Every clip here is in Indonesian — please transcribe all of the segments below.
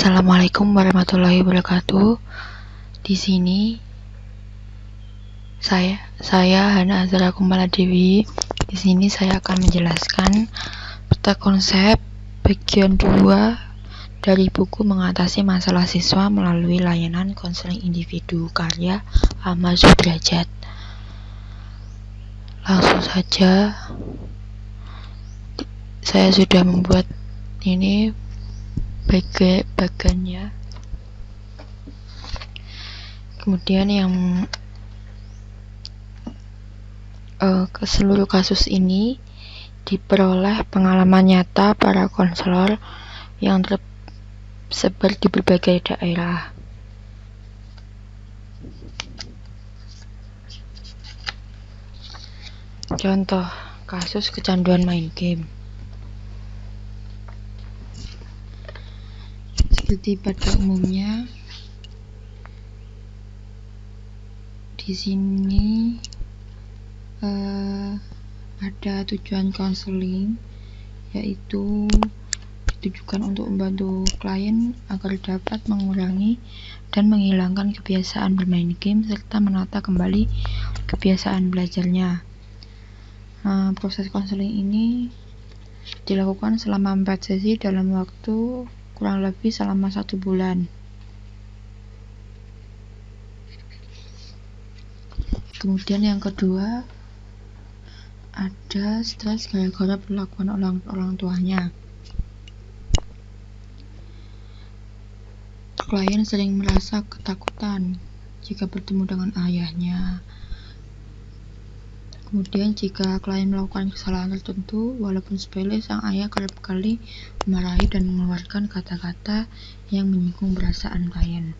Assalamualaikum warahmatullahi wabarakatuh. Di sini saya Hana Azhara Kumala Dewi. Di sini saya akan menjelaskan peta konsep bagian 2 dari buku Mengatasi Masalah Siswa Melalui Layanan Konseling Individu karya Ahmad Sudrajat. Langsung saja, saya sudah membuat ini bagiannya. Kemudian yang ke seluruh kasus ini diperoleh pengalaman nyata para konselor yang tersebar di berbagai daerah. Contoh kasus kecanduan main game. Seperti pada umumnya, di sini ada tujuan konseling, yaitu ditujukan untuk membantu klien agar dapat mengurangi dan menghilangkan kebiasaan bermain game serta menata kembali kebiasaan belajarnya. Proses konseling ini dilakukan selama 4 sesi dalam waktu kurang lebih selama 1 bulan. Kemudian yang kedua, ada stres gara-gara perlakuan orang tuanya. Klien sering merasa ketakutan jika bertemu dengan ayahnya. Kemudian jika klien melakukan kesalahan tertentu, walaupun sepele, sang ayah kerap kali memarahi dan mengeluarkan kata-kata yang menyinggung perasaan klien.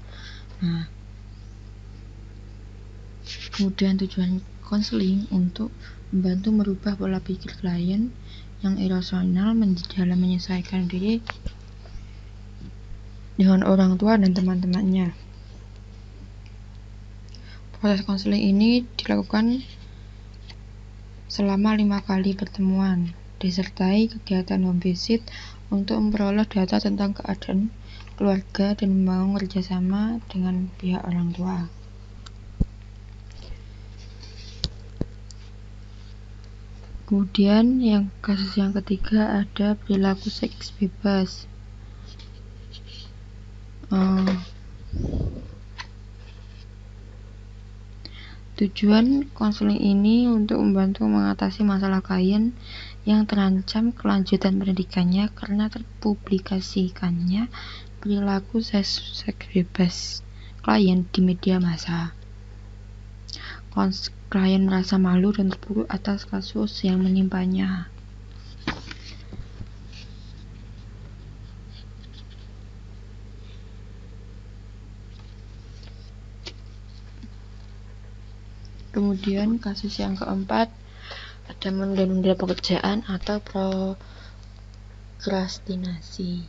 Kemudian tujuan konseling untuk membantu merubah pola pikir klien yang irasional dalam menyesuaikan diri dengan orang tua dan teman-temannya. Proses konseling ini dilakukan selama 5 kali pertemuan, disertai kegiatan home visit untuk memperoleh data tentang keadaan keluarga dan membangun kerjasama dengan pihak orang tua. Kemudian kasus yang ketiga ada perilaku seks bebas. Tujuan konseling ini untuk membantu mengatasi masalah klien yang terancam kelanjutan pendidikannya karena terpublikasikannya perilaku seks bebas klien di media massa. Klien merasa malu dan terpuruk atas kasus yang menimpanya. Kemudian kasus yang keempat ada menunda-nunda pekerjaan atau prokrastinasi.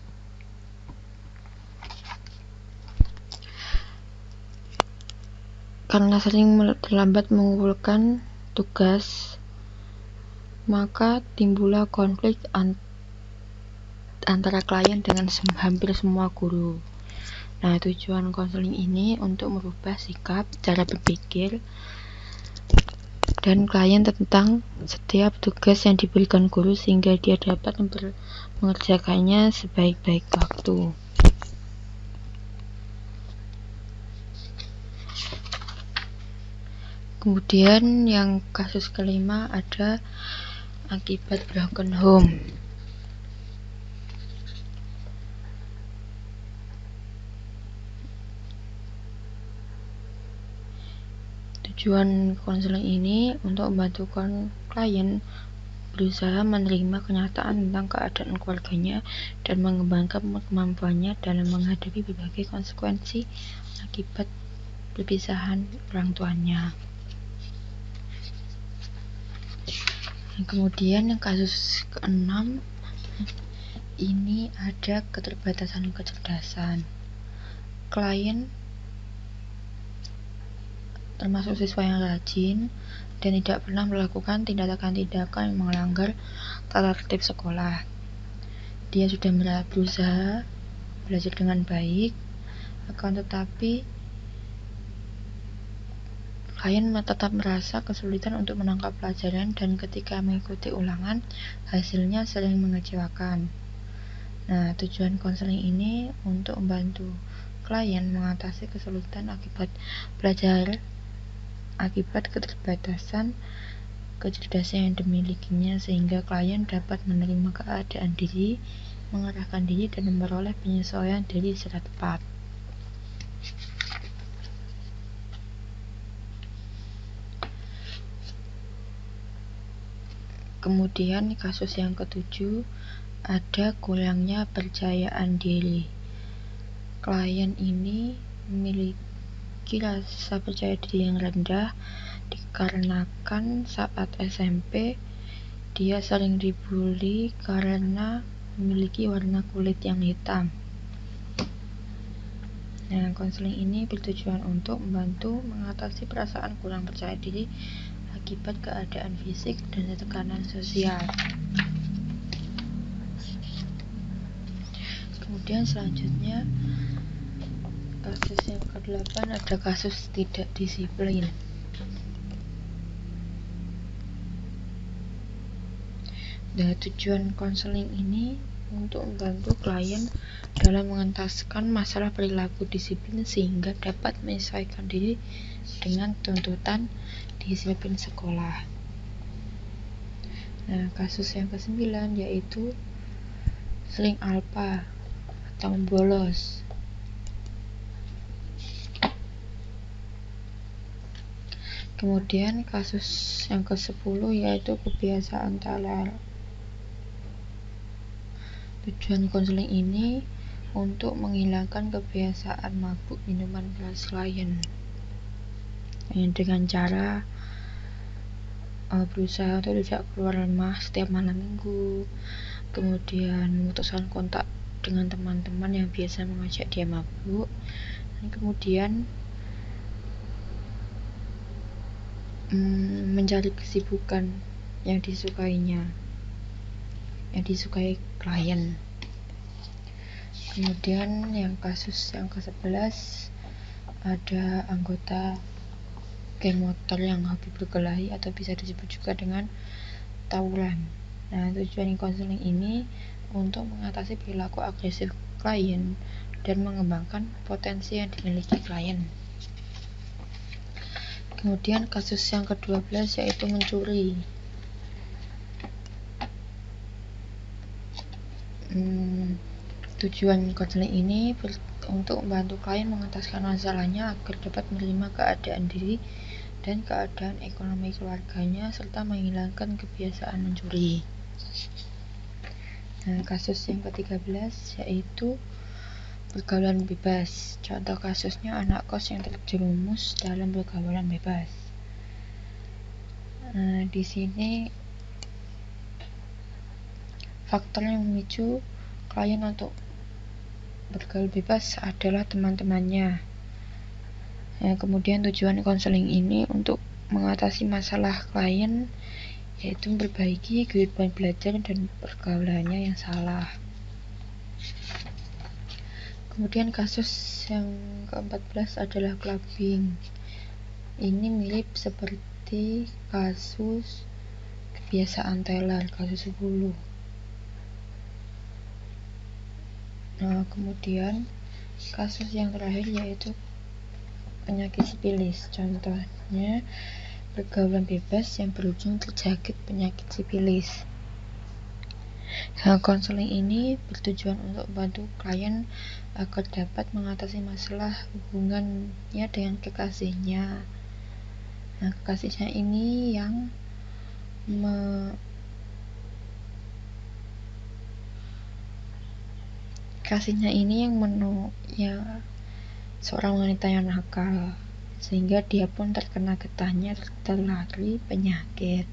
Karena sering terlambat mengumpulkan tugas, maka timbullah konflik antara klien dengan hampir semua guru. Tujuan konseling ini untuk merubah sikap, cara berpikir dan klien tentang setiap tugas yang diberikan guru sehingga dia dapat mengerjakannya sebaik-baik waktu. Kemudian yang kasus kelima ada akibat broken home. Tujuan konseling ini untuk membantu klien berusaha menerima kenyataan tentang keadaan keluarganya dan mengembangkan kemampuannya dalam menghadapi berbagai konsekuensi akibat perpisahan orang tuanya. Kemudian yang kasus ke-6 ini ada keterbatasan kecerdasan. Klien termasuk siswa yang rajin dan tidak pernah melakukan tindakan-tindakan yang melanggar tata tertib sekolah. Dia sudah berusaha belajar dengan baik, akan tetapi klien tetap merasa kesulitan untuk menangkap pelajaran dan ketika mengikuti ulangan, hasilnya sering mengecewakan. Nah, tujuan konseling ini untuk membantu klien mengatasi kesulitan akibat belajar, akibat keterbatasan kecerdasan yang dimilikinya, sehingga klien dapat menerima keadaan diri, mengarahkan diri, dan memperoleh penyesuaian diri secara tepat. Kemudian kasus yang ketujuh, ada kurangnya percayaan diri. Klien ini memiliki rasa percaya diri yang rendah dikarenakan saat SMP dia sering dibully karena memiliki warna kulit yang hitam. Nah, konseling ini bertujuan untuk membantu mengatasi perasaan kurang percaya diri akibat keadaan fisik dan tekanan sosial. Kemudian selanjutnya, kasus yang ke-8 ada kasus tidak disiplin. Nah, tujuan konseling ini untuk membantu klien dalam mengentaskan masalah perilaku disiplin sehingga dapat menyesuaikan diri dengan tuntutan disiplin sekolah. Nah, kasus yang ke-9 yaitu sering alpa atau bolos. Kemudian kasus yang ke-10 yaitu kebiasaan teler. Tujuan konseling ini untuk menghilangkan kebiasaan mabuk minuman keras klien dengan cara berusaha untuk tidak keluar rumah setiap malam minggu, kemudian memutuskan kontak dengan teman-teman yang biasa mengajak dia mabuk, dan kemudian mencari kesibukan yang disukainya, yang disukai klien. Kemudian yang kasus yang ke-11 ada anggota geng motor yang hobi berkelahi atau bisa disebut juga dengan tawuran. Nah, tujuan konseling ini untuk mengatasi perilaku agresif klien dan mengembangkan potensi yang dimiliki klien. Kemudian kasus yang ke-12 yaitu mencuri. Tujuan konseling ini untuk membantu klien mengentaskan masalahnya agar dapat menerima keadaan diri dan keadaan ekonomi keluarganya serta menghilangkan kebiasaan mencuri. Nah, kasus yang ke-13 yaitu pergaulan bebas. Contoh kasusnya anak kos yang terjerumus dalam pergaulan bebas. Nah, di sini faktor yang memicu klien untuk bergaul bebas adalah teman-temannya. Nah, kemudian tujuan konseling ini untuk mengatasi masalah klien yaitu memperbaiki kehidupan belajar dan pergaulannya yang salah. Kemudian kasus yang ke-14 adalah clubbing. Ini mirip seperti kasus kebiasaan teler, kasus 10. Nah, kemudian kasus yang terakhir yaitu penyakit sipilis. Contohnya pergaulan bebas yang berujung terjangkit penyakit sipilis. Nah, konseling ini bertujuan untuk membantu klien agar dapat mengatasi masalah hubungannya dengan kekasihnya. Nah, kekasihnya ini yang seorang wanita yang nakal, sehingga dia pun terkena getahnya terlari penyakit.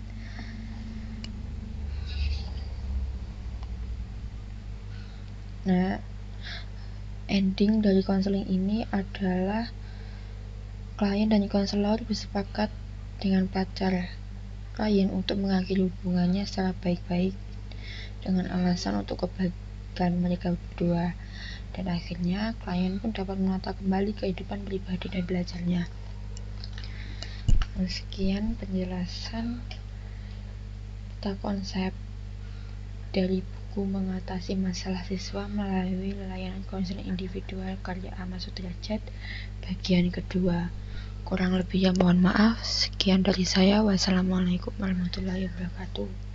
Nah, ending dari konseling ini adalah klien dan konselor bersepakat dengan pacar klien untuk mengakhiri hubungannya secara baik-baik dengan alasan untuk kebaikan mereka berdua. dan akhirnya klien pun dapat menata kembali kehidupan pribadi dan belajarnya. Sekian penjelasan tentang konsep dari buku Mengatasi Masalah Siswa Melalui Layanan Konseling Individual karya Ahmad Sudrajat bagian kedua. Kurang lebihnya mohon maaf. Sekian dari saya. Wassalamualaikum warahmatullahi wabarakatuh.